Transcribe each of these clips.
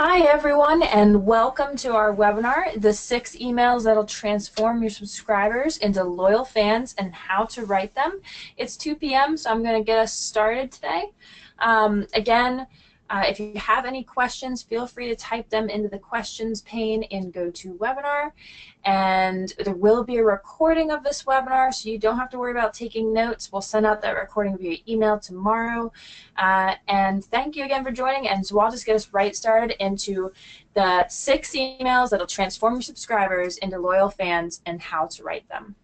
Hi everyone, and welcome to our webinar, the 6 emails that'll transform your subscribers into loyal fans and how to write them. It's 2 p.m. so I'm going to get us started today. If you have any questions, feel free to type them into the questions pane in GoToWebinar. And there will be a recording of this webinar, so you don't have to worry about taking notes. We'll send out that recording via email tomorrow. And thank you again for joining. And so I'll just get us right started into the 6 emails that'll transform your subscribers into loyal fans and how to write them.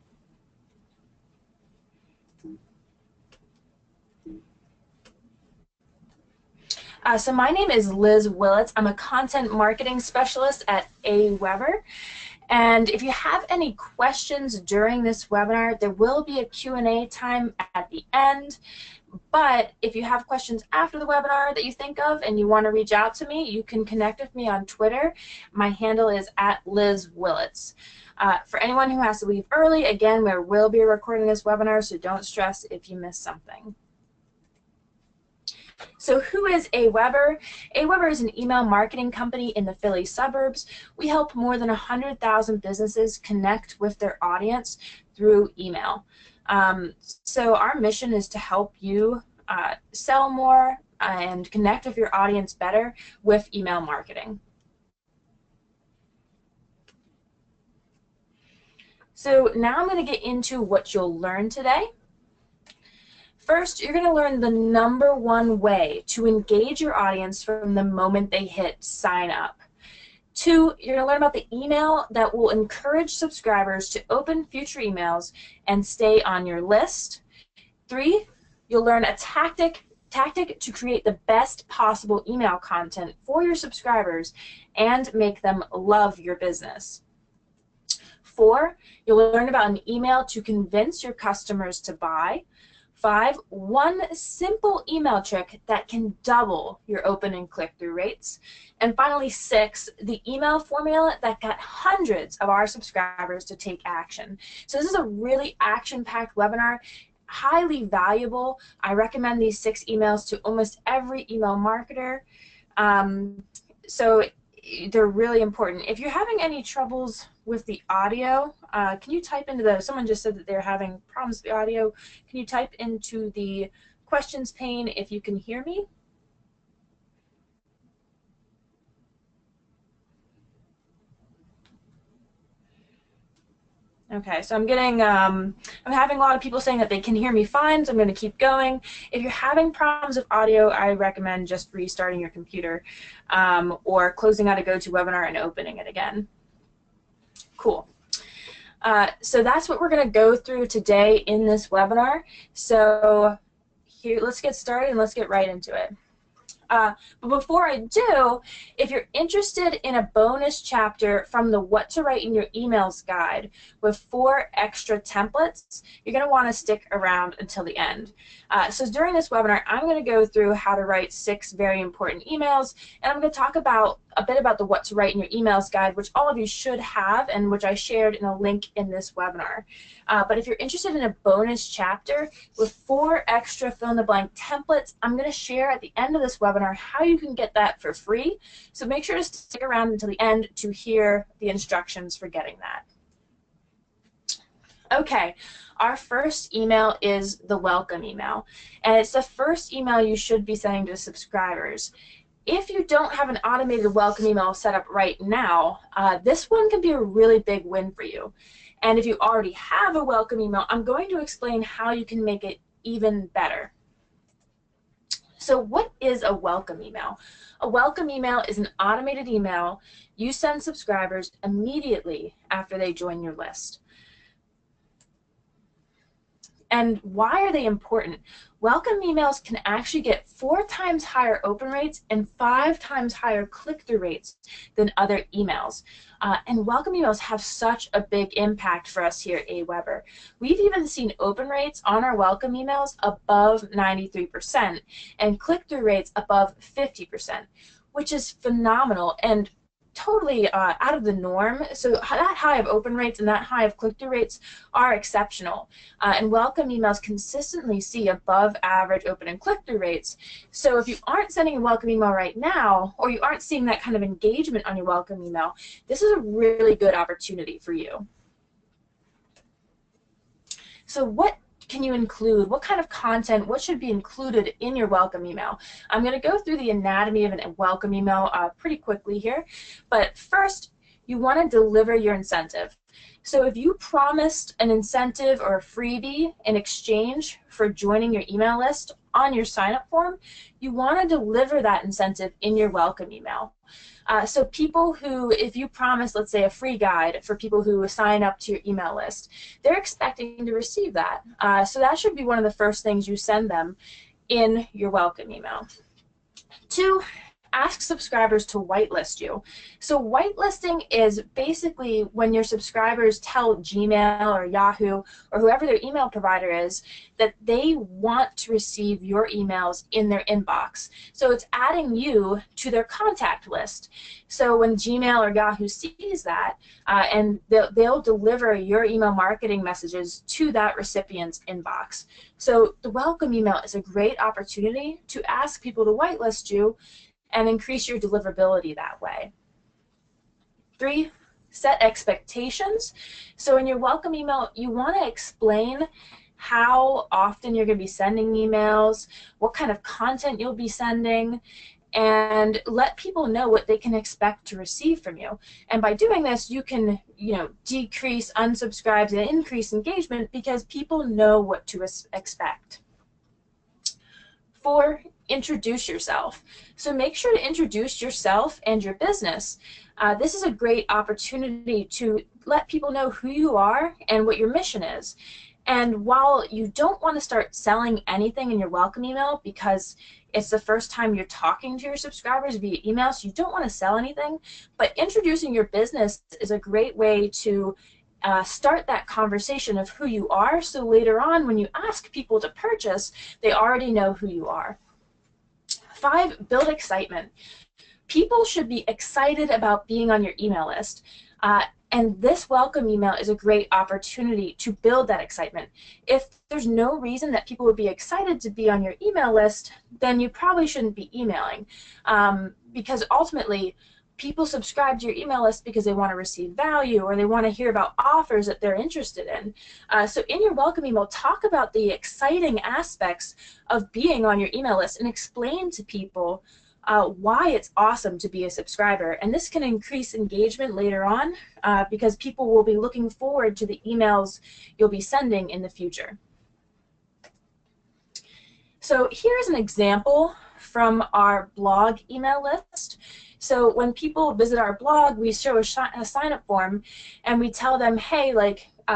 So my name is Liz Willits. I'm a content marketing specialist at AWeber. And if you have any questions during this webinar, there will be a Q&A time at the end. But if you have questions after the webinar that you think of and you want to reach out to me, you can connect with me on Twitter. My handle is @LizWillits. For anyone who has to leave early, again, there will be a recording of this webinar, so don't stress if you miss something. So who is AWeber? AWeber is an email marketing company in the Philly suburbs. We help more than 100,000 businesses connect with their audience through email. So our mission is to help you sell more and connect with your audience better with email marketing. So now I'm going to get into what you'll learn today. First, you're going to learn the #1 way to engage your audience from the moment they hit sign up. 2, you're going to learn about the email that will encourage subscribers to open future emails and stay on your list. 3, you'll learn a tactic to create the best possible email content for your subscribers and make them love your business. 4, you'll learn about an email to convince your customers to buy. 5, one simple email trick that can double your open and click-through rates. And finally, 6, the email formula that got hundreds of our subscribers to take action. So this is a really action-packed webinar, highly valuable. I recommend these 6 emails to almost every email marketer. So they're really important. If you're having any troubles with the audio, can you type into the, someone just said that they're having problems with the audio. Can you type into the questions pane if you can hear me? Okay, so I'm having a lot of people saying that they can hear me fine, so I'm going to keep going. If you're having problems with audio, I recommend just restarting your computer or closing out a GoToWebinar and opening it again. Cool. So that's what we're going to go through today in this webinar. So here, let's get started and let's get right into it. But before I do, if you're interested in a bonus chapter from the What to Write in Your Emails guide with 4 extra templates, you're going to want to stick around until the end. So during this webinar, I'm going to go through how to write 6 very important emails, and I'm going to talk about a bit about the What to Write in Your Emails guide, which all of you should have and which I shared in a link in this webinar. But if you're interested in a bonus chapter with 4 extra fill-in-the-blank templates, I'm going to share at the end of this webinar how you can get that for free. So make sure to stick around until the end to hear the instructions for getting that. Okay, our first email is the welcome email, and it's the first email you should be sending to subscribers. If you don't have an automated welcome email set up right now, this one can be a really big win for you. And if you already have a welcome email, I'm going to explain how you can make it even better. So what is a welcome email? A welcome email is an automated email you send subscribers immediately after they join your list. And why are they important? Welcome emails can actually get 4 times higher open rates and 5 times higher click-through rates than other emails. And welcome emails have such a big impact for us here at AWeber. We've even seen open rates on our welcome emails above 93% and click-through rates above 50%, which is phenomenal. And totally out of the norm. So that high of open rates and that high of click-through rates are exceptional. And welcome emails consistently see above average open and click-through rates. So if you aren't sending a welcome email right now, or you aren't seeing that kind of engagement on your welcome email, this is a really good opportunity for you. So what can you include? What kind of content, what should be included in your welcome email? I'm going to go through the anatomy of a welcome email pretty quickly here, but first you want to deliver your incentive. So if you promised an incentive or a freebie in exchange for joining your email list on your sign-up form, you want to deliver that incentive in your welcome email. So people who, if you promise, let's say, a free guide for people who sign up to your email list, they're expecting to receive that. So that should be one of the first things you send them in your welcome email. 2, ask subscribers to whitelist you. So whitelisting is basically when your subscribers tell Gmail or Yahoo or whoever their email provider is that they want to receive your emails in their inbox. So it's adding you to their contact list. So when Gmail or Yahoo sees that, and they'll deliver your email marketing messages to that recipient's inbox. So the welcome email is a great opportunity to ask people to whitelist you and increase your deliverability that way. 3, set expectations. So in your welcome email, you want to explain how often you're going to be sending emails, what kind of content you'll be sending, and let people know what they can expect to receive from you. And by doing this, you can, decrease unsubscribes and increase engagement because people know what to expect. 4, introduce yourself. So make sure to introduce yourself and your business. This is a great opportunity to let people know who you are and what your mission is. And while you don't want to start selling anything in your welcome email because it's the first time you're talking to your subscribers via email, so you don't want to sell anything, but introducing your business is a great way to start that conversation of who you are, so later on when you ask people to purchase, they already know who you are. 5, build excitement. People should be excited about being on your email list, and this welcome email is a great opportunity to build that excitement. If there's no reason that people would be excited to be on your email list, then you probably shouldn't be emailing, because ultimately people subscribe to your email list because they want to receive value or they want to hear about offers that they're interested in. So in your welcome email, talk about the exciting aspects of being on your email list and explain to people why it's awesome to be a subscriber. And this can increase engagement later on because people will be looking forward to the emails you'll be sending in the future. So here's an example from our blog email list. So when people visit our blog, we show a sign-up form, and we tell them, hey,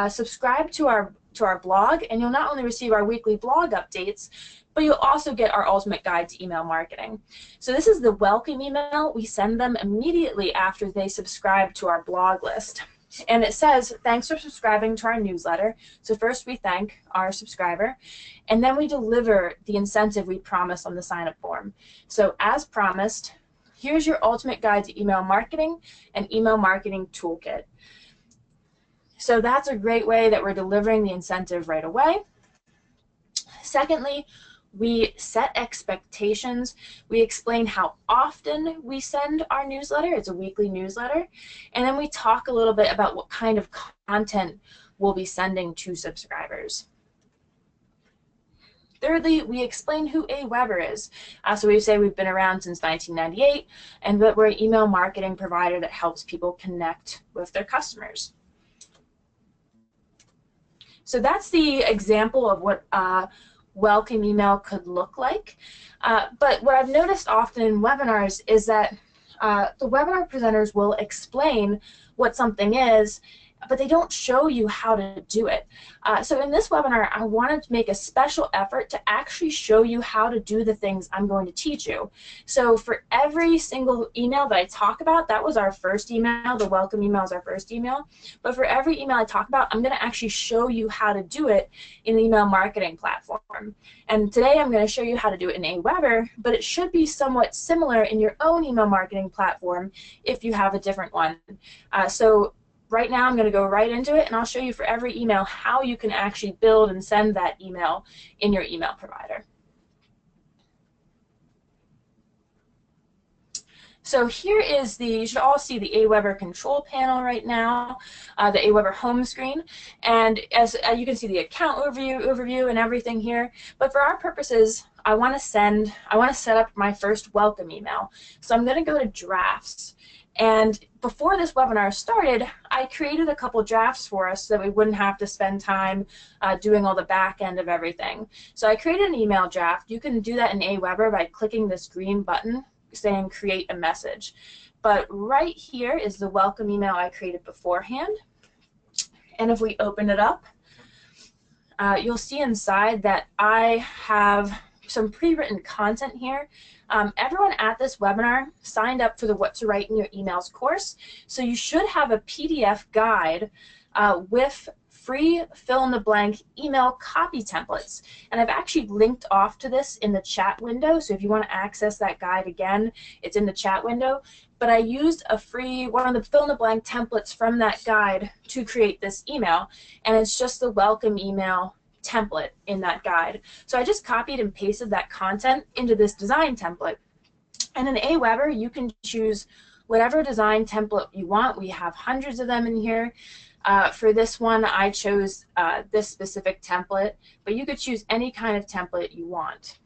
subscribe to our blog, and you'll not only receive our weekly blog updates, but you'll also get our ultimate guide to email marketing. So this is the welcome email we send them immediately after they subscribe to our blog list. And it says, thanks for subscribing to our newsletter. So first we thank our subscriber, and then we deliver the incentive we promised on the sign-up form. So as promised, here's your ultimate guide to email marketing and email marketing toolkit. So that's a great way that we're delivering the incentive right away. Secondly, we set expectations. We explain how often we send our newsletter. It's a weekly newsletter. And then we talk a little bit about what kind of content we'll be sending to subscribers. Thirdly, we explain who AWeber is. So we say we've been around since 1998 and that we're an email marketing provider that helps people connect with their customers. So that's the example of what welcome email could look like. But what I've noticed often in webinars is that the webinar presenters will explain what something is, but they don't show you how to do it. So in this webinar, I wanted to make a special effort to actually show you how to do the things I'm going to teach you. So for every single email that I talk about, that was our first email, the welcome email is our first email, but for every email I talk about, I'm going to actually show you how to do it in the email marketing platform. And today I'm going to show you how to do it in AWeber, but it should be somewhat similar in your own email marketing platform if you have a different one. So right now I'm going to go right into it, and I'll show you for every email how you can actually build and send that email in your email provider. So here is you should all see the AWeber control panel right now, the AWeber home screen, and as you can see the account overview and everything here. But for our purposes, I want to set up my first welcome email. So I'm going to go to drafts. And before this webinar started, I created a couple drafts for us so that we wouldn't have to spend time doing all the back end of everything. So I created an email draft. You can do that in AWeber by clicking this green button saying create a message. But right here is the welcome email I created beforehand. And if we open it up, you'll see inside that I have some pre-written content here. Everyone at this webinar signed up for the What to Write in Your Emails course, so you should have a PDF guide with free fill-in-the-blank email copy templates. And I've actually linked off to this in the chat window, so if you want to access that guide again, it's in the chat window. But I used one of the fill-in-the-blank templates from that guide to create this email, and it's just the welcome email template in that guide. So I just copied and pasted that content into this design template. And in AWeber, you can choose whatever design template you want. We have hundreds of them in here. For this one, I chose this specific template, but you could choose any kind of template you want.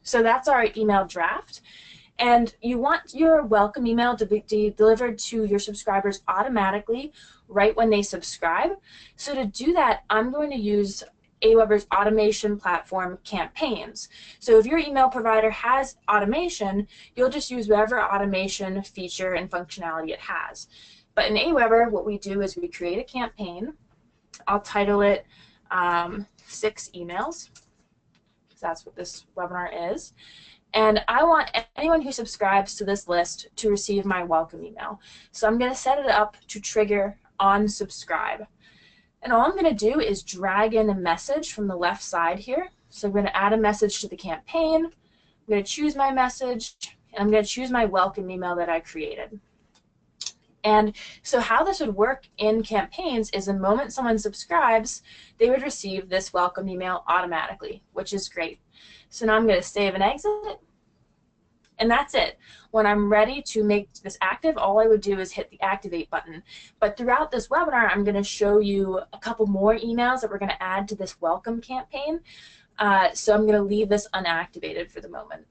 So that's our email draft. And you want your welcome email to be delivered to your subscribers automatically right when they subscribe. So to do that, I'm going to use AWeber's automation platform, Campaigns. So if your email provider has automation, you'll just use whatever automation feature and functionality it has. But in AWeber, what we do is we create a campaign. I'll title it 6 emails. So that's what this webinar is. And I want anyone who subscribes to this list to receive my welcome email. So I'm going to set it up to trigger on subscribe. And all I'm going to do is drag in a message from the left side here. So I'm going to add a message to the campaign. I'm going to choose my message, and I'm going to choose my welcome email that I created. And so how this would work in Campaigns is the moment someone subscribes, they would receive this welcome email automatically, which is great. So now I'm going to save and exit, and that's it. When I'm ready to make this active, all I would do is hit the activate button. But throughout this webinar, I'm going to show you a couple more emails that we're going to add to this welcome campaign. So I'm going to leave this unactivated for the moment.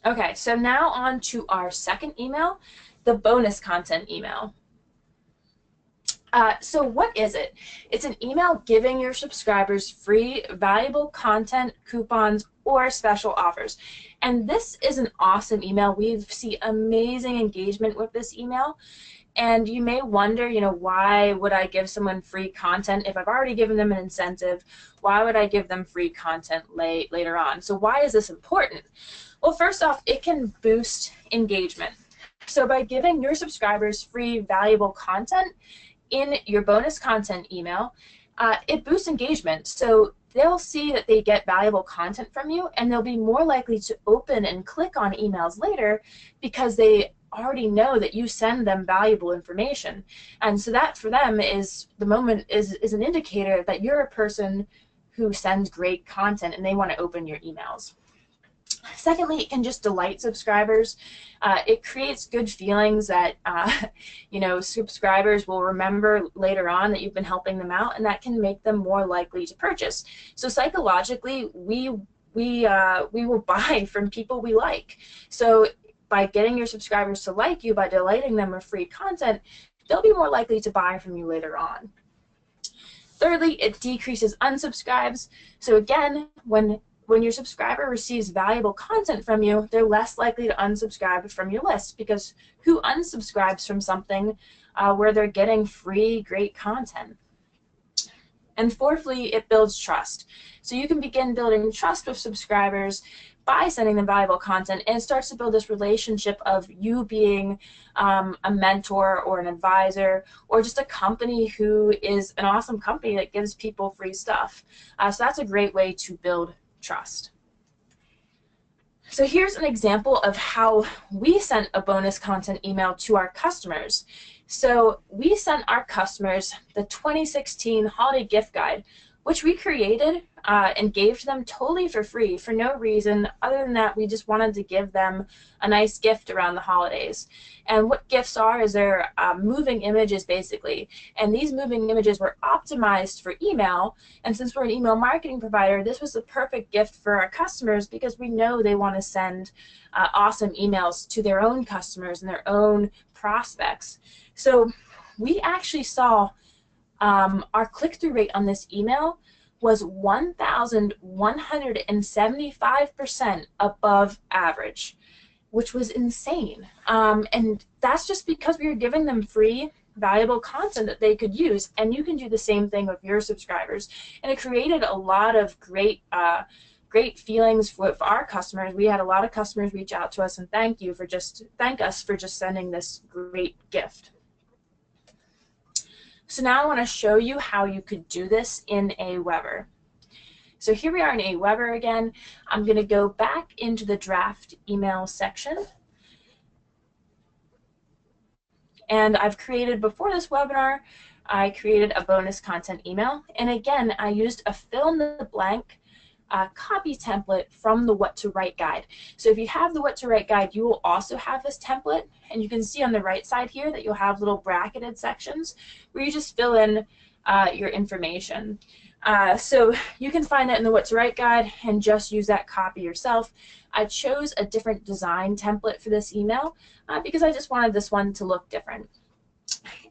Okay, so now on to our second email, the bonus content email. So what is it? It's an email giving your subscribers free, valuable content, coupons, or special offers. And this is an awesome email. We see amazing engagement with this email. And you may wonder, why would I give someone free content if I've already given them an incentive? Why would I give them free content later on? So why is this important? Well, first off, it can boost engagement. So by giving your subscribers free, valuable content in your bonus content email, it boosts engagement. So they'll see that they get valuable content from you, and they'll be more likely to open and click on emails later because they already know that you send them valuable information. And so that for them is an indicator that you're a person who sends great content and they want to open your emails. Secondly, it can just delight subscribers. It creates good feelings that subscribers will remember later on that you've been helping them out, and that can make them more likely to purchase. So psychologically, we will buy from people we like. So by getting your subscribers to like you, by delighting them with free content, they'll be more likely to buy from you later on. Thirdly, it decreases unsubscribes. So again, when when your subscriber receives valuable content from you, they're less likely to unsubscribe from your list, because who unsubscribes from something where they're getting free, great content? And fourthly, it builds trust. So you can begin building trust with subscribers by sending them valuable content, and it starts to build this relationship of you being a mentor or an advisor, or just a company who is an awesome company that gives people free stuff. So that's a great way to build trust. So here's an example of how we sent a bonus content email to our customers. So we sent our customers the 2016 Holiday Gift Guide, which we created and gave to them totally for free, for no reason other than that we just wanted to give them a nice gift around the holidays. And what gifts are is they're moving images, basically. And these moving images were optimized for email, and since we're an email marketing provider, this was the perfect gift for our customers, because we know they want to send awesome emails to their own customers and their own prospects. So we actually saw our click-through rate on this email was 1,175% above average, which was insane. And that's just because we were giving them free, valuable content that they could use. And you can do the same thing with your subscribers. And it created a lot of great feelings with our customers. We had a lot of customers reach out to us and thank us for just sending this great gift. So now I want to show you how you could do this in AWeber. So here we are in AWeber again. I'm going to go back into the draft email section. And I've created, before this webinar, I created a bonus content email. And again, I used a fill-in-the-blank copy template from the What to Write guide. So if you have the What to Write guide, you will also have this template, and you can see on the right side here that you'll have little bracketed sections where you just fill in your information. So you can find that in the What to Write guide and just use that copy yourself. I chose a different design template for this email because I just wanted this one to look different.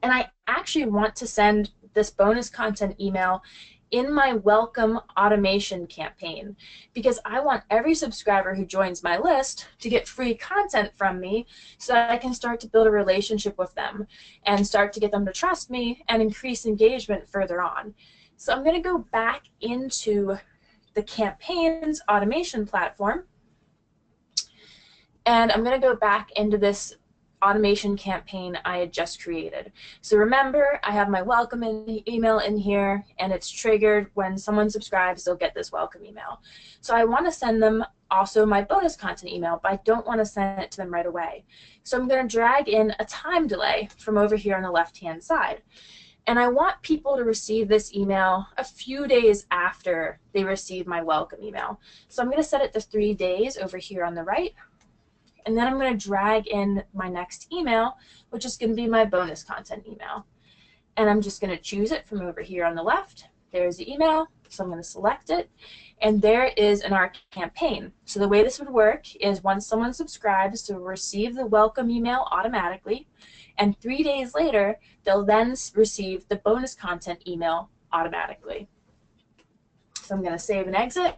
And I actually want to send this bonus content email in my welcome automation campaign, because I want every subscriber who joins my list to get free content from me, so that I can start to build a relationship with them and start to get them to trust me and increase engagement further on. So I'm going to go back into the campaigns automation platform, and I'm going to go back into this automation campaign I had just created. So remember, I have my welcome email in here, and it's triggered when someone subscribes, they'll get this welcome email. So I want to send them also my bonus content email, but I don't want to send it to them right away. So I'm going to drag in a time delay from over here on the left-hand side. And I want people to receive this email a few days after they receive my welcome email. So I'm going to set it to 3 days over here on the right. And then I'm going to drag in my next email, which is going to be my bonus content email. And I'm just going to choose it from over here on the left. There's the email, so I'm going to select it. And there it is in our campaign. So the way this would work is once someone subscribes, they'll receive the welcome email automatically. And 3 days later, they'll then receive the bonus content email automatically. So I'm going to save and exit.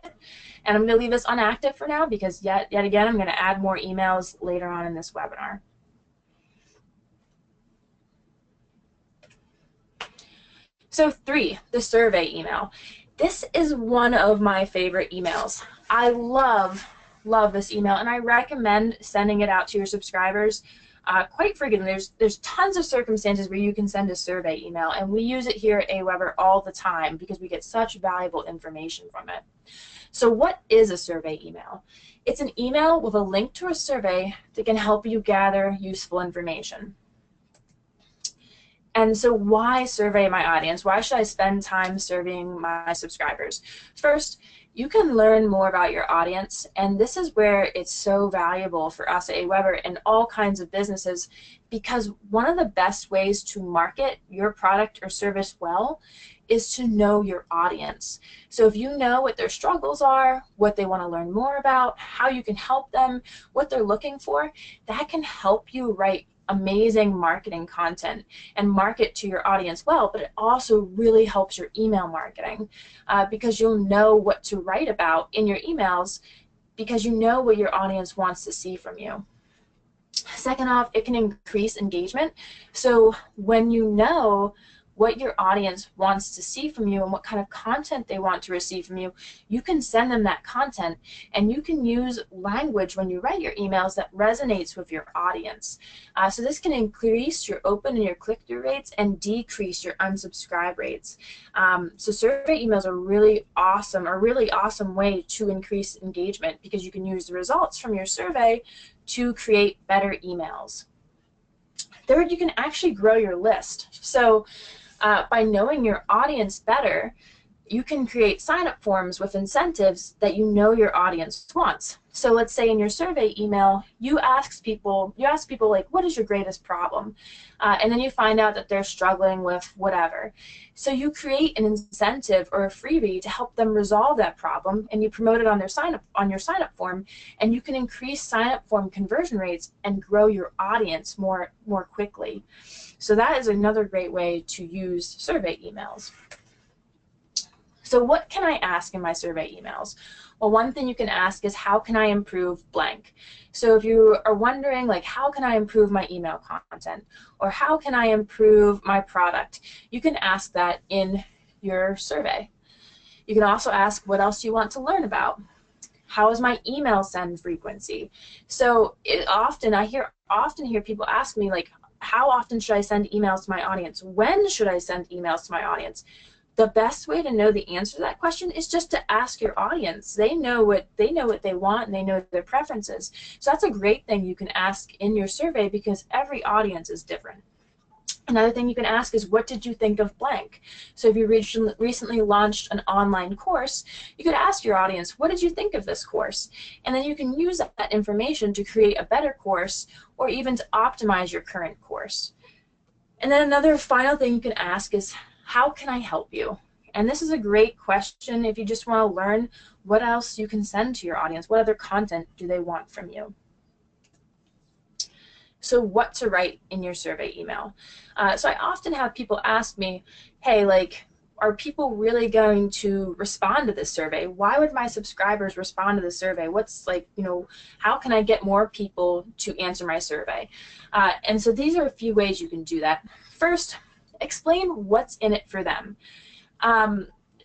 And I'm going to leave this unactive for now because yet again, I'm going to add more emails later on in this webinar. So 3, the survey email. This is one of my favorite emails. I love this email, and I recommend sending it out to your subscribers quite frequently. There's tons of circumstances where you can send a survey email, and we use it here at AWeber all the time because we get such valuable information from it. So what is a survey email? It's an email with a link to a survey that can help you gather useful information. And so why survey my audience? Why should I spend time surveying my subscribers? First, you can learn more about your audience, and this is where it's so valuable for us at AWeber and all kinds of businesses, because one of the best ways to market your product or service well is to know your audience. So if you know what their struggles are, what they want to learn more about, how you can help them, what they're looking for, that can help you write amazing marketing content and market to your audience well, but it also really helps your email marketing because you'll know what to write about in your emails because you know what your audience wants to see from you. Second off, it can increase engagement. So when you know what your audience wants to see from you and what kind of content they want to receive from you, you can send them that content, and you can use language when you write your emails that resonates with your audience. So this can increase your open and your click-through rates and decrease your unsubscribe rates. So survey emails are really awesome way to increase engagement because you can use the results from your survey to create better emails. Third, you can actually grow your list. So by knowing your audience better, you can create sign-up forms with incentives that you know your audience wants. So let's say in your survey email, you ask people like, what is your greatest problem? And then you find out that they're struggling with whatever. So you create an incentive or a freebie to help them resolve that problem, and you promote it on your sign-up form, and you can increase sign-up form conversion rates and grow your audience more quickly. So that is another great way to use survey emails. So what can I ask in my survey emails? Well, one thing you can ask is, how can I improve blank? So if you are wondering, like, how can I improve my email content? Or how can I improve my product? You can ask that in your survey. You can also ask, what else do you want to learn about? How is my email send frequency? So I often hear people ask me, like, how often should I send emails to my audience? When should I send emails to my audience? The best way to know the answer to that question is just to ask your audience. They know what they want, and they know their preferences. So that's a great thing you can ask in your survey because every audience is different. Another thing you can ask is, what did you think of blank? So if you recently launched an online course, you could ask your audience, what did you think of this course? And then you can use that information to create a better course or even to optimize your current course. And then another final thing you can ask is, how can I help you? And this is a great question if you just want to learn what else you can send to your audience. What other content do they want from you? So what to write in your survey email. So I often have people ask me, hey, like, are people really going to respond to this survey? Why would my subscribers respond to the survey? What's, like, you know, how can I get more people to answer my survey? And so these are a few ways you can do that. First, explain what's in it for them.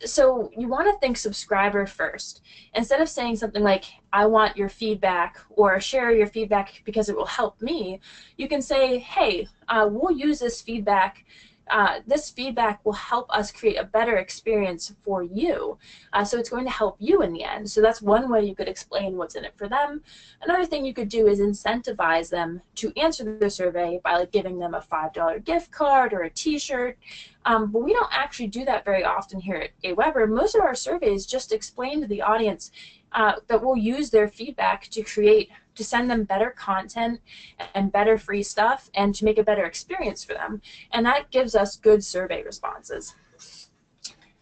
So you want to think subscriber first. Instead of saying something like, I want your feedback or share your feedback because it will help me, you can say, hey, we'll use this feedback. This feedback will help us create a better experience for you. So it's going to help you in the end. So that's one way you could explain what's in it for them. Another thing you could do is incentivize them to answer the survey by, like, giving them a $5 gift card or a t-shirt. But we don't actually do that very often here at AWeber. Most of our surveys just explain to the audience that we'll use their feedback to send them better content and better free stuff and to make a better experience for them. And that gives us good survey responses.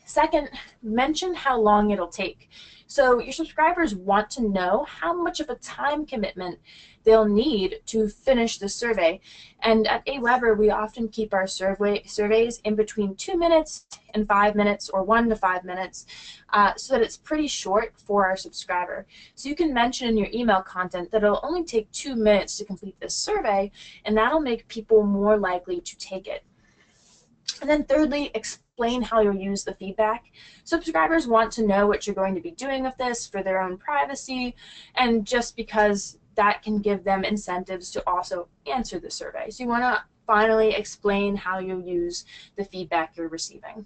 Second, mention how long it'll take. So your subscribers want to know how much of a time commitment they'll need to finish the survey. And at AWeber, we often keep our surveys in between 2 minutes and 5 minutes, or 1 to 5 minutes, so that it's pretty short for our subscriber. So you can mention in your email content that it'll only take 2 minutes to complete this survey, and that'll make people more likely to take it. And then thirdly, explain how you'll use the feedback. Subscribers want to know what you're going to be doing with this for their own privacy, and just because that can give them incentives to also answer the survey. So you want to finally explain how you'll use the feedback you're receiving.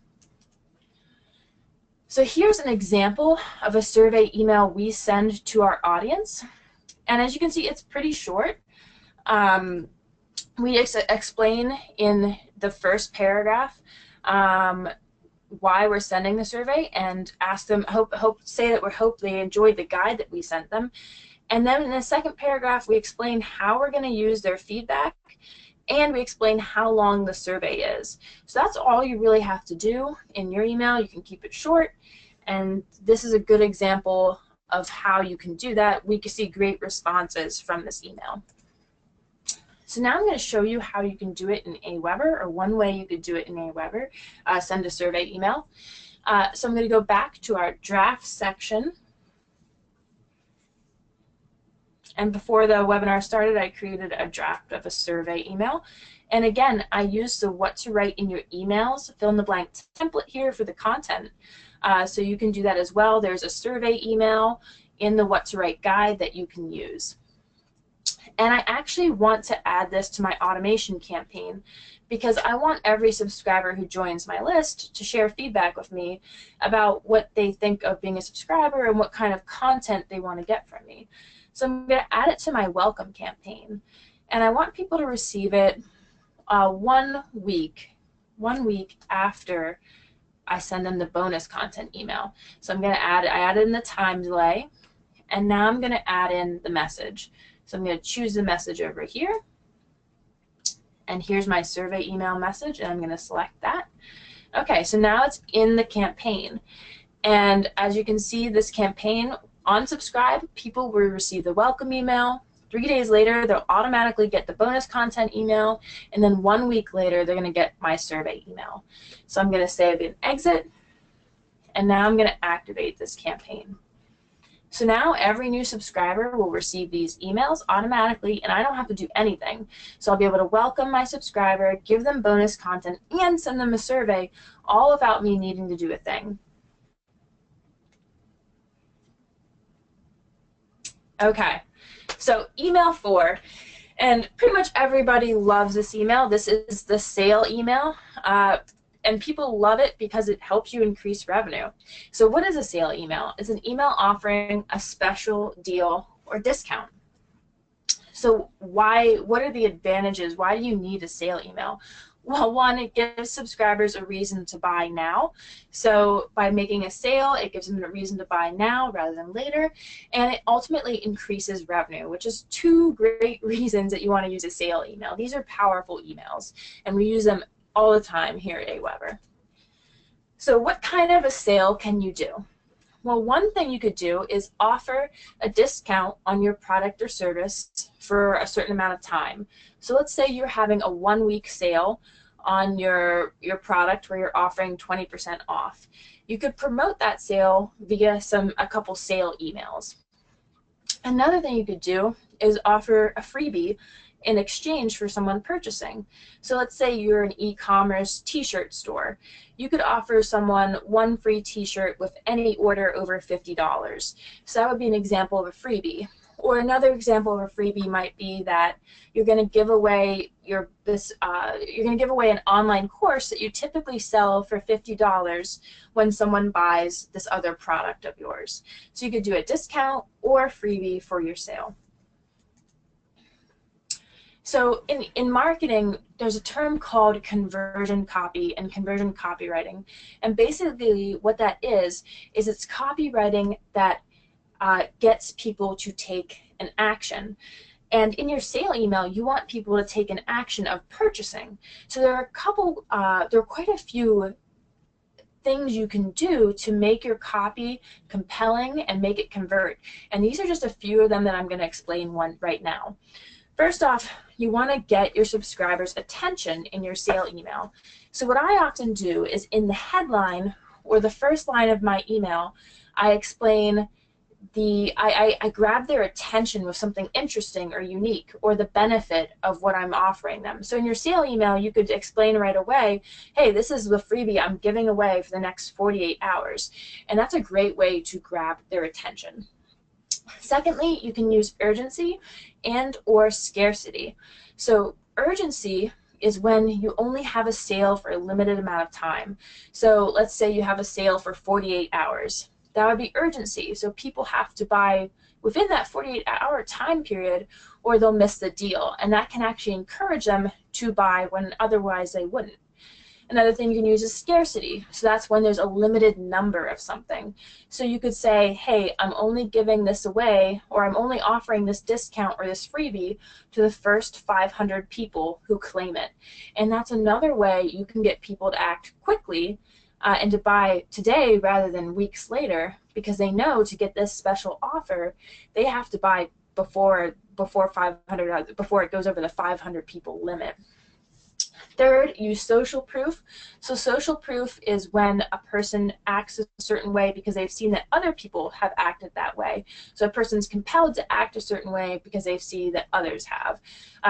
So here's an example of a survey email we send to our audience. And as you can see, it's pretty short. We explain in the first paragraph why we're sending the survey and ask them, say that we hope they enjoyed the guide that we sent them. And then in the second paragraph, we explain how we're going to use their feedback, and we explain how long the survey is. So that's all you really have to do in your email. You can keep it short, and this is a good example of how you can do that. We can see great responses from this email. So now I'm going to show you how you can do it in AWeber, or one way you could do it in AWeber, send a survey email. So I'm going to go back to our draft section. And before the webinar started, I created a draft of a survey email. And again, I used the what to write in your emails fill in the blank template here for the content. So you can do that as well. There's a survey email in the what to write guide that you can use. And I actually want to add this to my automation campaign because I want every subscriber who joins my list to share feedback with me about what they think of being a subscriber and what kind of content they want to get from me. So I'm going to add it to my welcome campaign. And I want people to receive it 1 week after I send them the bonus content email. So I'm going to I added in the time delay, and now I'm going to add in the message. So I'm going to choose the message over here, and here's my survey email message, and I'm going to select that. Okay, so now it's in the campaign, and as you can see, this campaign, on subscribe, people will receive the welcome email. 3 days later, they'll automatically get the bonus content email, and then 1 week later, they're going to get my survey email. So I'm going to save and exit, and now I'm going to activate this campaign. So now every new subscriber will receive these emails automatically, and I don't have to do anything. So I'll be able to welcome my subscriber, give them bonus content, and send them a survey, all without me needing to do a thing. Okay, so email 4, and pretty much everybody loves this email. This is the sale email, and people love it because it helps you increase revenue. So what is a sale email? It's an email offering a special deal or discount. So what are the advantages? Why do you need a sale email? Well, one, it gives subscribers a reason to buy now. So by making a sale, it gives them a reason to buy now rather than later, and it ultimately increases revenue, which is 2 great reasons that you want to use a sale email. These are powerful emails, and we use them all the time here at AWeber. So what kind of a sale can you do? Well, one thing you could do is offer a discount on your product or service for a certain amount of time. So let's say you're having a 1-week sale on your product where you're offering 20% off. You could promote that sale via a couple sale emails. Another thing you could do is offer a freebie in exchange for someone purchasing. So let's say you're an e-commerce t-shirt store. You could offer someone 1 free t-shirt with any order over $50. So that would be an example of a freebie. Or another example of a freebie might be that you're going to give away an online course that you typically sell for $50 when someone buys this other product of yours. So you could do a discount or a freebie for your sale. So in marketing, there's a term called conversion copy and conversion copywriting. And basically what that is it's copywriting that gets people to take an action. And in your sale email, you want people to take an action of purchasing. So there are quite a few things you can do to make your copy compelling and make it convert. And these are just a few of them that I'm going to explain right now. First off, you want to get your subscribers' attention in your sale email. So what I often do is in the headline or the first line of my email, I explain I grab their attention with something interesting or unique or the benefit of what I'm offering them. So in your sale email, you could explain right away, hey, this is the freebie I'm giving away for the next 48 hours. And that's a great way to grab their attention. Secondly, you can use urgency and or scarcity. So urgency is when you only have a sale for a limited amount of time. So let's say you have a sale for 48 hours. That would be urgency. So people have to buy within that 48-hour time period or they'll miss the deal. And that can actually encourage them to buy when otherwise they wouldn't. Another thing you can use is scarcity. So that's when there's a limited number of something. So you could say, hey, I'm only giving this away, or I'm only offering this discount or this freebie to the first 500 people who claim it. And that's another way you can get people to act quickly and to buy today rather than weeks later, because they know to get this special offer, they have to buy before 500, before it goes over the 500 people limit. Third, use social proof. So social proof is when a person acts a certain way because they've seen that other people have acted that way. So a person's compelled to act a certain way because they see that others have.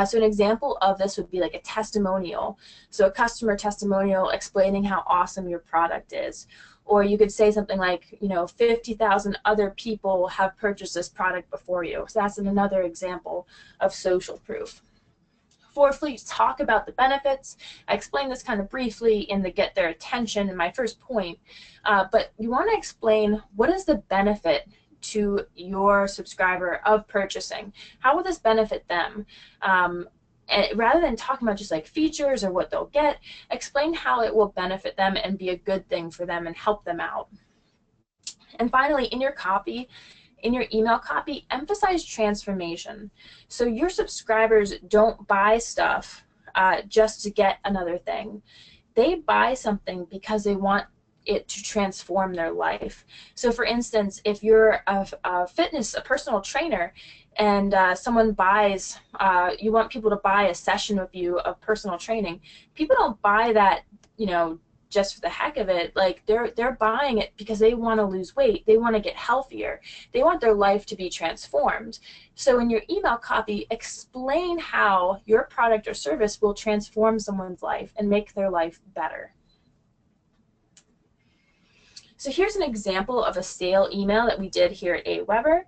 So an example of this would be like a testimonial. So a customer testimonial explaining how awesome your product is. Or you could say something like, 50,000 other people have purchased this product before you. So that's another example of social proof. Fourthly, talk about the benefits. I explained this kind of briefly in the get their attention in my first point, but you want to explain what is the benefit to your subscriber of purchasing. How will this benefit them? And rather than talking about just like features or what they'll get, explain how it will benefit them and be a good thing for them and help them out. And finally, in your copy, in your email copy, emphasize transformation. So your subscribers don't buy stuff just to get another thing. They buy something because they want it to transform their life. So for instance, if you're a personal trainer, and someone buys, you want people to buy a session with you of personal training, people don't buy that, just for the heck of it. Like they're buying it because they want to lose weight, they want to get healthier, they want their life to be transformed. So in your email copy, explain how your product or service will transform someone's life and make their life better. So here's an example of a sale email that we did here at AWeber.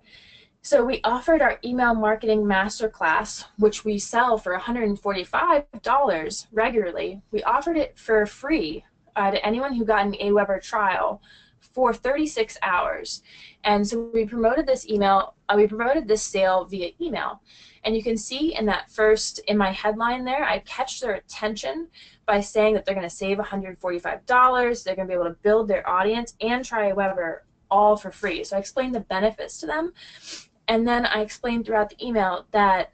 So we offered our email marketing masterclass, which we sell for $145 regularly. We offered it for free to anyone who got an AWeber trial for 36 hours. And so we promoted this this sale via email. And you can see in my headline there, I catch their attention by saying that they're going to save $145, they're going to be able to build their audience and try AWeber all for free. So I explained the benefits to them. And then I explained throughout the email that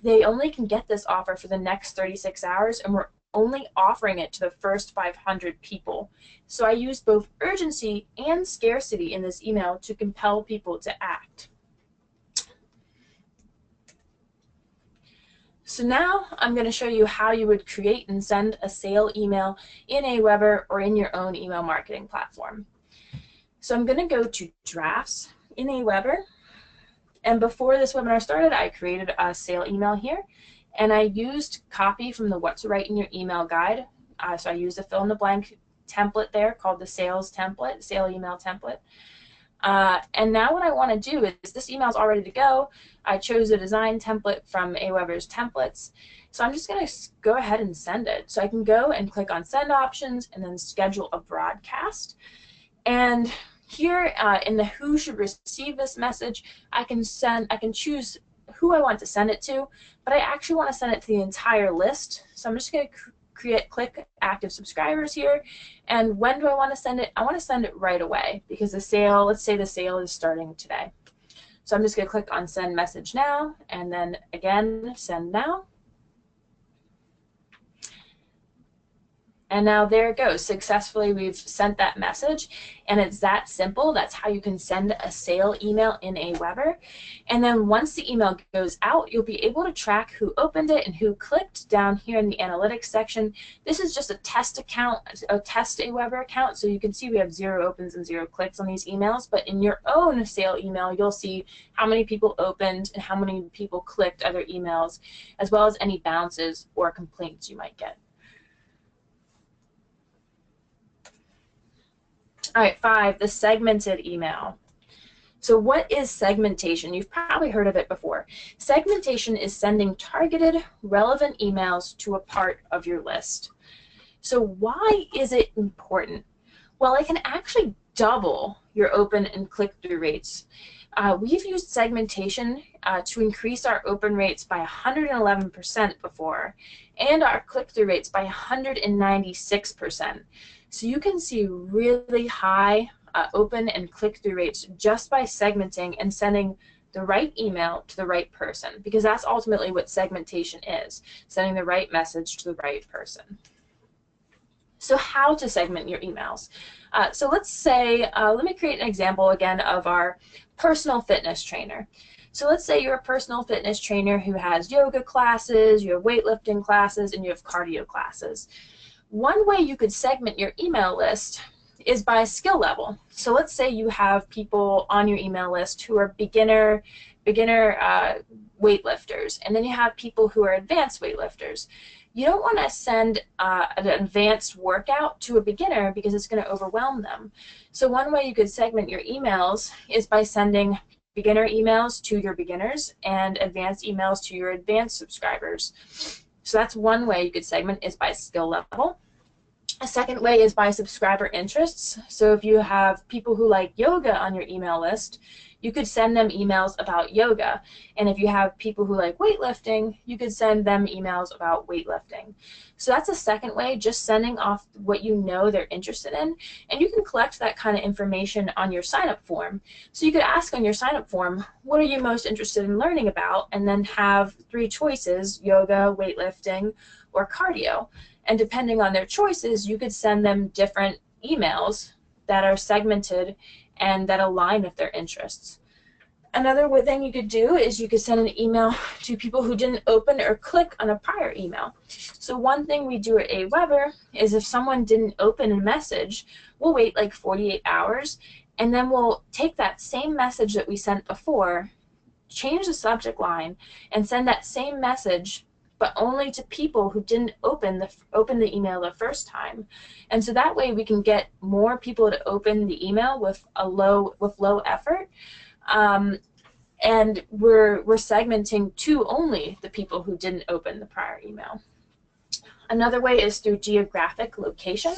they only can get this offer for the next 36 hours, and we're only offering it to the first 500 people. So I used both urgency and scarcity in this email to compel people to act. So now I'm going to show you how you would create and send a sale email in AWeber or in your own email marketing platform. So I'm going to go to Drafts in AWeber. And before this webinar started, I created a sale email here, and I used copy from the What to Write in Your Email guide. So I used a fill-in-the-blank template there called the sales template, sale email template. And now what I want to do is, this email is all ready to go. I chose a design template from AWeber's templates. So I'm just going to go ahead and send it. So I can go and click on Send Options and then Schedule a Broadcast. And here in the Who Should Receive This message, I can choose who I want to send it to, but I actually want to send it to the entire list. So I'm just going to click Active Subscribers here. And when do I want to send it? I want to send it right away because the sale, let's say the sale is starting today. So I'm just going to click on Send Message Now, and then again, Send Now. And now there it goes. Successfully, we've sent that message, and it's that simple. That's how you can send a sale email in AWeber. And then once the email goes out, you'll be able to track who opened it and who clicked down here in the analytics section. This is just a test account, a test AWeber account, so you can see we have 0 opens and 0 clicks on these emails. But in your own sale email, you'll see how many people opened and how many people clicked other emails, as well as any bounces or complaints you might get. All right, 5, the segmented email. So what is segmentation? You've probably heard of it before. Segmentation is sending targeted, relevant emails to a part of your list. So why is it important? Well, it can actually double your open and click-through rates. We've used segmentation to increase our open rates by 111% before, and our click-through rates by 196%. So you can see really high open and click-through rates just by segmenting and sending the right email to the right person, because that's ultimately what segmentation is, sending the right message to the right person. So how to segment your emails. So let's say, let me create an example again of our personal fitness trainer. So let's say you're a personal fitness trainer who has yoga classes, you have weightlifting classes, and you have cardio classes. One way you could segment your email list is by skill level. So let's say you have people on your email list who are beginner weightlifters, and then you have people who are advanced weightlifters. You don't want to send an advanced workout to a beginner because it's going to overwhelm them. So one way you could segment your emails is by sending beginner emails to your beginners and advanced emails to your advanced subscribers. So that's one way you could segment, is by skill level. A second way is by subscriber interests. So if you have people who like yoga on your email list, you could send them emails about yoga. And if you have people who like weightlifting, you could send them emails about weightlifting. So that's a second way, just sending off what you know they're interested in. And you can collect that kind of information on your sign-up form. So you could ask on your sign-up form, what are you most interested in learning about? And then have 3 choices: yoga, weightlifting, or cardio. And depending on their choices, you could send them different emails that are segmented and that align with their interests. Another thing you could do is you could send an email to people who didn't open or click on a prior email. So one thing we do at AWeber is if someone didn't open a message, we'll wait like 48 hours, and then we'll take that same message that we sent before, change the subject line, and send that same message, but only to people who didn't open the email the first time. And so that way we can get more people to open the email with low effort. And we're segmenting to only the people who didn't open the prior email. Another way is through geographic location.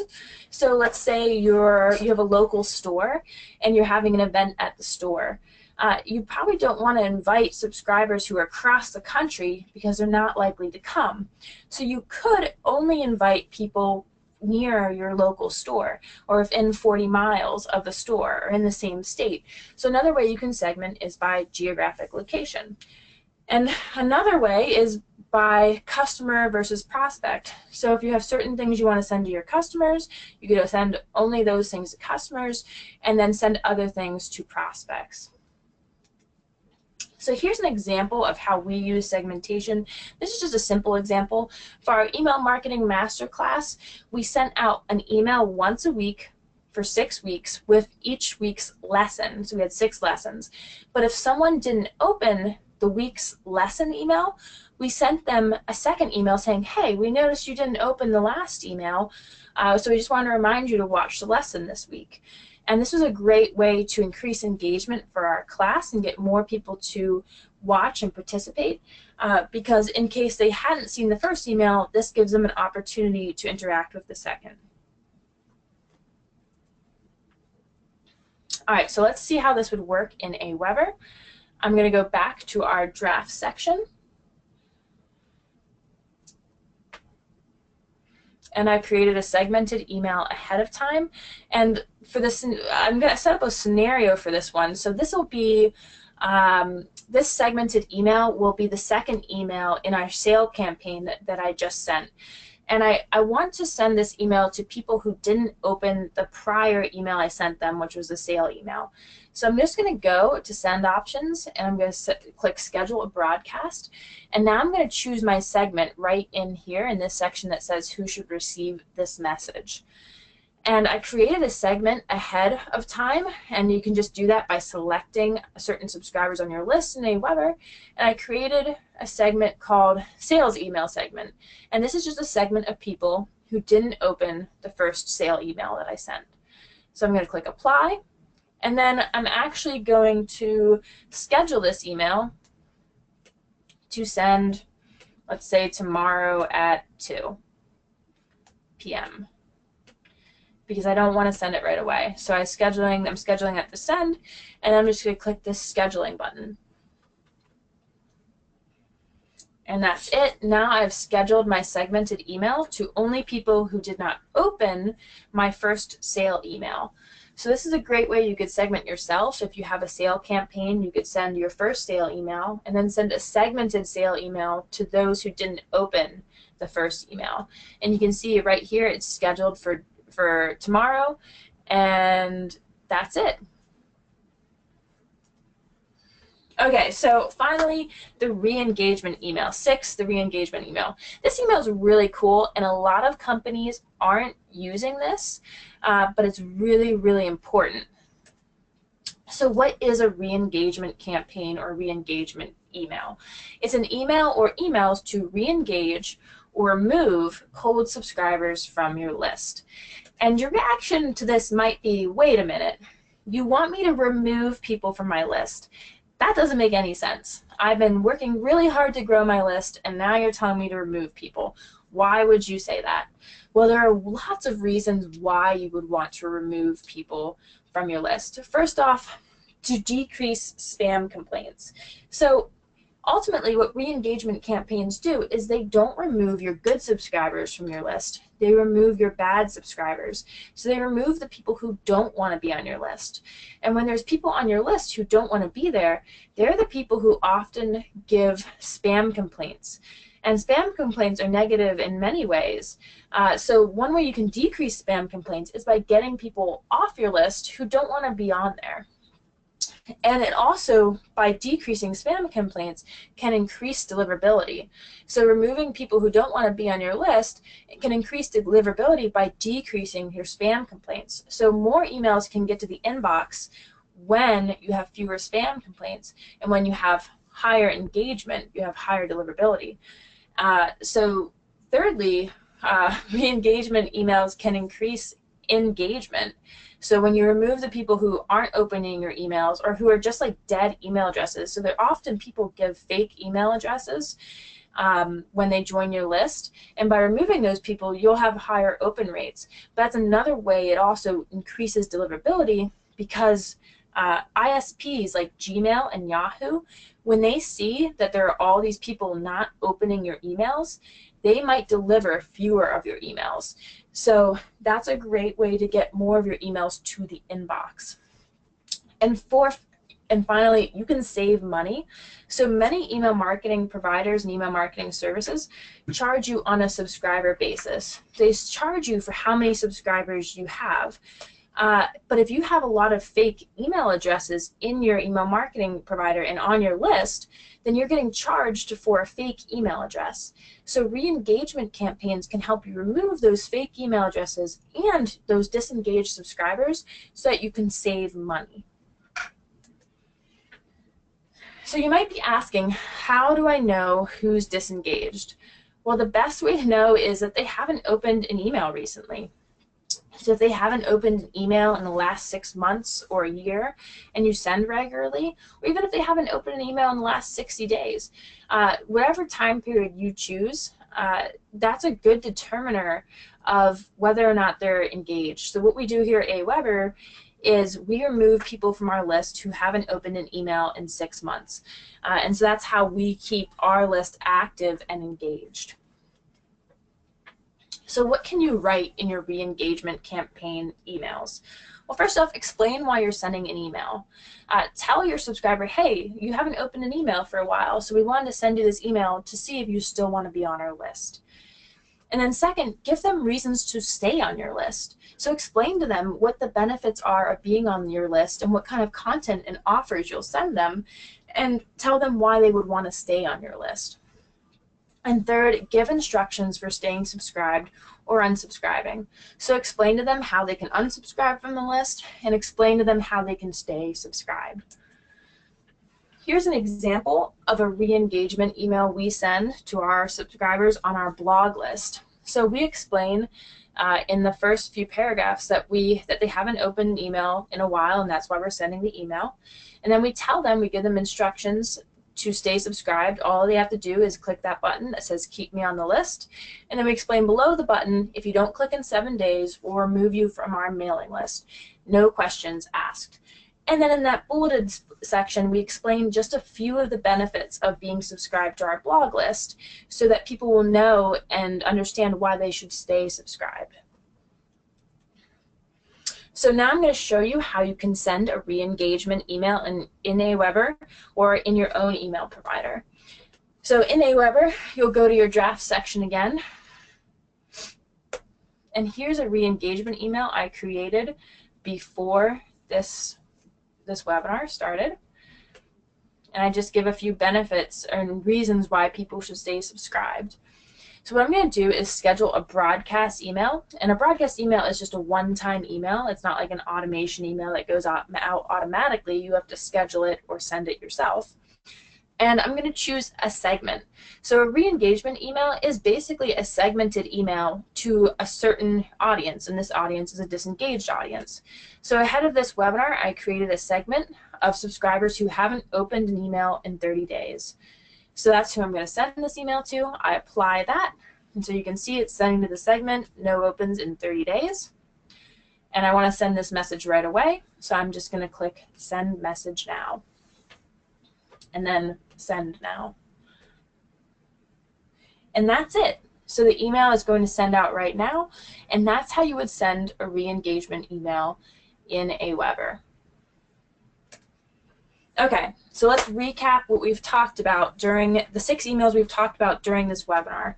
So let's say you have a local store and you're having an event at the store. You probably don't want to invite subscribers who are across the country because they're not likely to come. So you could only invite people near your local store, or within 40 miles of the store, or in the same state. So another way you can segment is by geographic location. And another way is by customer versus prospect. So if you have certain things you want to send to your customers, you could send only those things to customers and then send other things to prospects. So here's an example of how we use segmentation. This is just a simple example. For our email marketing masterclass, we sent out an email once a week for 6 weeks with each week's lesson. So we had 6 lessons. But if someone didn't open the week's lesson email, we sent them a second email saying, hey, we noticed you didn't open the last email, so we just want to remind you to watch the lesson this week. And this was a great way to increase engagement for our class and get more people to watch and participate, because in case they hadn't seen the first email, this gives them an opportunity to interact with the second. All right, so let's see how this would work in AWeber. I'm going to go back to our draft section. And I created a segmented email ahead of time. And for this, I'm going to set up a scenario for this one. So this will be, this segmented email will be the second email in our sale campaign that I just sent. And I want to send this email to people who didn't open the prior email I sent them, which was the sale email. So I'm just going to go to Send Options, and I'm going to click Schedule a Broadcast. And now I'm going to choose my segment right in here in this section that says who should receive this message. And I created a segment ahead of time, and you can just do that by selecting certain subscribers on your list in AWeber. And I created a segment called Sales Email Segment. And this is just a segment of people who didn't open the first sale email that I sent. So I'm going to click Apply. And then I'm actually going to schedule this email to send, let's say, tomorrow at 2 p.m. because I don't want to send it right away. So I'm scheduling at the send, and I'm just going to click this scheduling button. And that's it. Now I've scheduled my segmented email to only people who did not open my first sale email. So this is a great way you could segment yourself. If you have a sale campaign, you could send your first sale email and then send a segmented sale email to those who didn't open the first email. And you can see right here, it's scheduled for tomorrow, and that's it. Okay, so finally, the re-engagement email. 6, the re-engagement email. This email is really cool, and a lot of companies aren't using this, but it's really, really important. So what is a re-engagement campaign or re-engagement email? It's an email or emails to re-engage or remove cold subscribers from your list. And your reaction to this might be, wait a minute, you want me to remove people from my list? That doesn't make any sense. I've been working really hard to grow my list, and now you're telling me to remove people. Why would you say that? Well, there are lots of reasons why you would want to remove people from your list. First off, to decrease spam complaints. So ultimately, what re-engagement campaigns do is they don't remove your good subscribers from your list. They remove your bad subscribers. So they remove the people who don't want to be on your list. And when there's people on your list who don't want to be there, they're the people who often give spam complaints. And spam complaints are negative in many ways. So one way you can decrease spam complaints is by getting people off your list who don't want to be on there. And it also, by decreasing spam complaints, can increase deliverability. So removing people who don't want to be on your list, it can increase deliverability by decreasing your spam complaints. So more emails can get to the inbox when you have fewer spam complaints, and when you have higher engagement, you have higher deliverability. So thirdly, re-engagement emails can increase engagement. So when you remove the people who aren't opening your emails, or who are just like dead email addresses, so they're often people give fake email addresses when they join your list, and by removing those people, you'll have higher open rates. But that's another way it also increases deliverability, because ISPs like Gmail and Yahoo, when they see that there are all these people not opening your emails, they might deliver fewer of your emails. So that's a great way to get more of your emails to the inbox. And fourth, and finally, you can save money. So many email marketing providers and email marketing services charge you on a subscriber basis. They charge you for how many subscribers you have. But if you have a lot of fake email addresses in your email marketing provider and on your list, then you're getting charged for a fake email address. So re-engagement campaigns can help you remove those fake email addresses and those disengaged subscribers so that you can save money. So you might be asking, how do I know who's disengaged? Well, the best way to know is that they haven't opened an email recently. So if they haven't opened an email in the last 6 months or a year, and you send regularly, or even if they haven't opened an email in the last 60 days, whatever time period you choose, that's a good determiner of whether or not they're engaged. So what we do here at AWeber is we remove people from our list who haven't opened an email in 6 months. And so that's how we keep our list active and engaged. So what can you write in your re-engagement campaign emails? Well, first off, explain why you're sending an email. Tell your subscriber, hey, you haven't opened an email for a while, so we wanted to send you this email to see if you still want to be on our list. And then second, give them reasons to stay on your list. So explain to them what the benefits are of being on your list and what kind of content and offers you'll send them, and tell them why they would want to stay on your list. And third, give instructions for staying subscribed or unsubscribing. So explain to them how they can unsubscribe from the list, and explain to them how they can stay subscribed. Here's an example of a re-engagement email we send to our subscribers on our blog list. So we explain in the first few paragraphs that they haven't opened an email in a while, and that's why we're sending the email. And then we tell them, we give them instructions to stay subscribed. All they have to do is click that button that says keep me on the list, and then we explain below the button, if you don't click in 7 days, we'll remove you from our mailing list. No questions asked. And then in that bulleted section, we explain just a few of the benefits of being subscribed to our blog list so that people will know and understand why they should stay subscribed. So now I'm going to show you how you can send a re-engagement email in AWeber or in your own email provider. So in AWeber, you'll go to your draft section again. And here's a re-engagement email I created before this webinar started. And I just give a few benefits and reasons why people should stay subscribed. So what I'm going to do is schedule a broadcast email. And a broadcast email is just a one-time email. It's not like an automation email that goes out automatically. You have to schedule it or send it yourself. And I'm going to choose a segment. So a re-engagement email is basically a segmented email to a certain audience, and this audience is a disengaged audience. So ahead of this webinar, I created a segment of subscribers who haven't opened an email in 30 days. So that's who I'm going to send this email to. I apply that, and so you can see it's sending to the segment, no opens in 30 days. And I want to send this message right away, so I'm just going to click Send Message Now. And then Send Now. And that's it. So the email is going to send out right now, and that's how you would send a re-engagement email in AWeber. Okay, so let's recap what we've talked about during the 6 emails we've talked about during this webinar.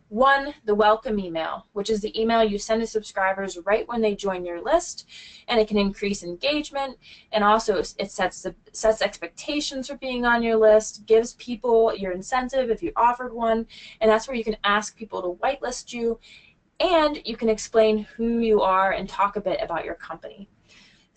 1, the welcome email, which is the email you send to subscribers right when they join your list, and it can increase engagement, and also it sets expectations for being on your list, gives people your incentive if you offered one, and that's where you can ask people to whitelist you, and you can explain who you are and talk a bit about your company.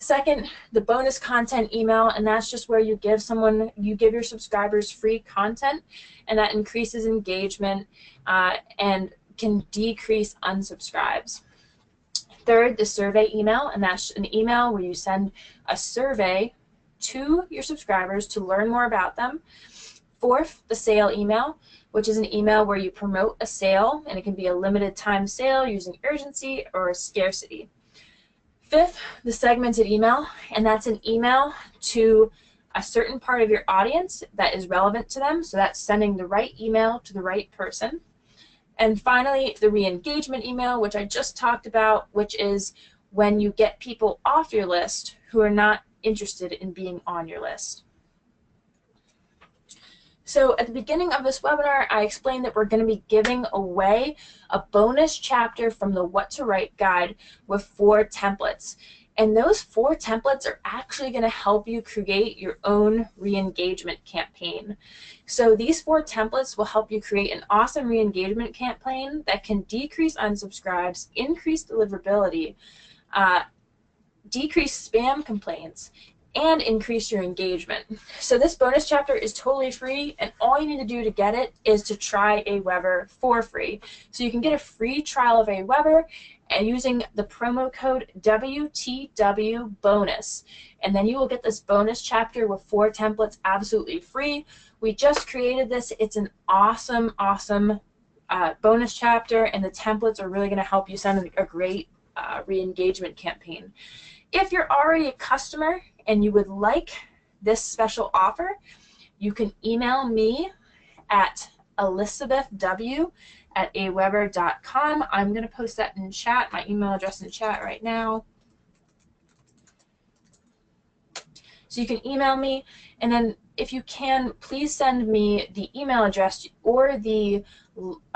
2nd, the bonus content email, and that's just where you give your subscribers free content, and that increases engagement and can decrease unsubscribes. 3rd, the survey email, and that's an email where you send a survey to your subscribers to learn more about them. 4th, the sale email, which is an email where you promote a sale, and it can be a limited time sale using urgency or scarcity. 5th, the segmented email, and that's an email to a certain part of your audience that is relevant to them, so that's sending the right email to the right person. And finally, the re-engagement email, which I just talked about, which is when you get people off your list who are not interested in being on your list. So at the beginning of this webinar, I explained that we're going to be giving away a bonus chapter from the What to Write guide with 4 templates. And those 4 templates are actually going to help you create your own re-engagement campaign. So these 4 templates will help you create an awesome re-engagement campaign that can decrease unsubscribes, increase deliverability, decrease spam complaints, and increase your engagement. So this bonus chapter is totally free, and all you need to do to get it is to try AWeber for free. So you can get a free trial of AWeber and using the promo code WTWOONUS, and then you will get this bonus chapter with 4 templates absolutely free. We just created this. It's an awesome bonus chapter, and the templates are really going to help you send a great re-engagement campaign. If you're already a customer and you would like this special offer, you can email me at elizabethw@aweber.com. I'm going to post that in chat, my email address in chat right now. So you can email me, and then if you can, please send me the email address or the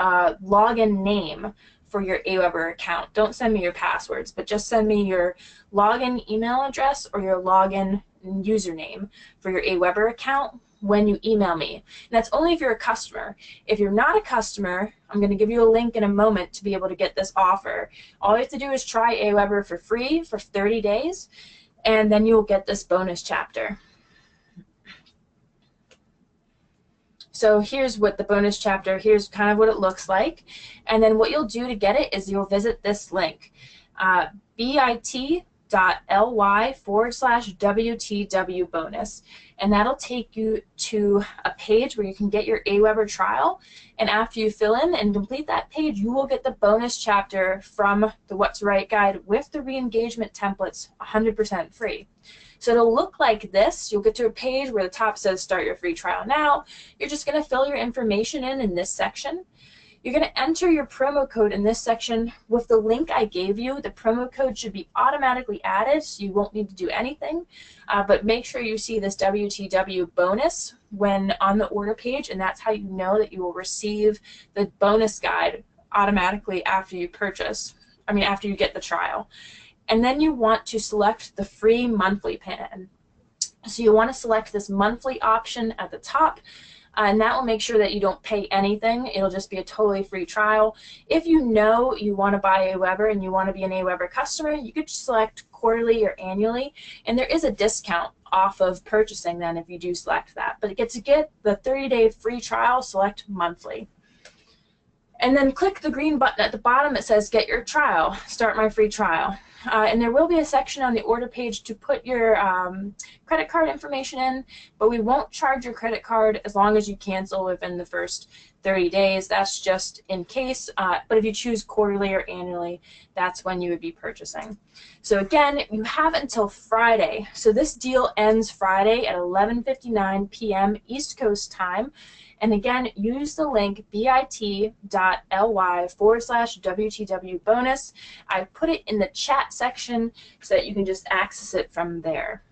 login name for your AWeber account. Don't send me your passwords, but just send me your login email address or your login username for your AWeber account when you email me. And that's only if you're a customer. If you're not a customer, I'm going to give you a link in a moment to be able to get this offer. All you have to do is try AWeber for free for 30 days, and then you'll get this bonus chapter. So here's what the bonus chapter, here's kind of what it looks like. And then what you'll do to get it is you'll visit this link, bit.ly/WTW bonus. And that'll take you to a page where you can get your AWeber trial. And after you fill in and complete that page, you will get the bonus chapter from the What to Write guide with the re-engagement templates 100% free. So it'll look like this. You'll get to a page where the top says start your free trial now. You're just going to fill your information in this section. You're going to enter your promo code in this section with the link I gave you. The promo code should be automatically added, so you won't need to do anything. But make sure you see this WTW bonus when on the order page, and that's how you know that you will receive the bonus guide automatically after you purchase. After you get the trial. And then you want to select the free monthly plan. So you want to select this monthly option at the top, and that will make sure that you don't pay anything. It'll just be a totally free trial. If you know you want to buy AWeber and you want to be an AWeber customer, you could select quarterly or annually, and there is a discount off of purchasing then if you do select that. But to get the 30-day free trial, select monthly. And then click the green button at the bottom that says Get Your Trial, Start My Free Trial. And there will be a section on the order page to put your credit card information in, but we won't charge your credit card as long as you cancel within the first 30 days. That's just in case. But if you choose quarterly or annually, that's when you would be purchasing. So again, you have until Friday. So this deal ends Friday at 11:59 p.m. East Coast time. And again, use the link bit.ly/WTW bonus. I put it in the chat section so that you can just access it from there.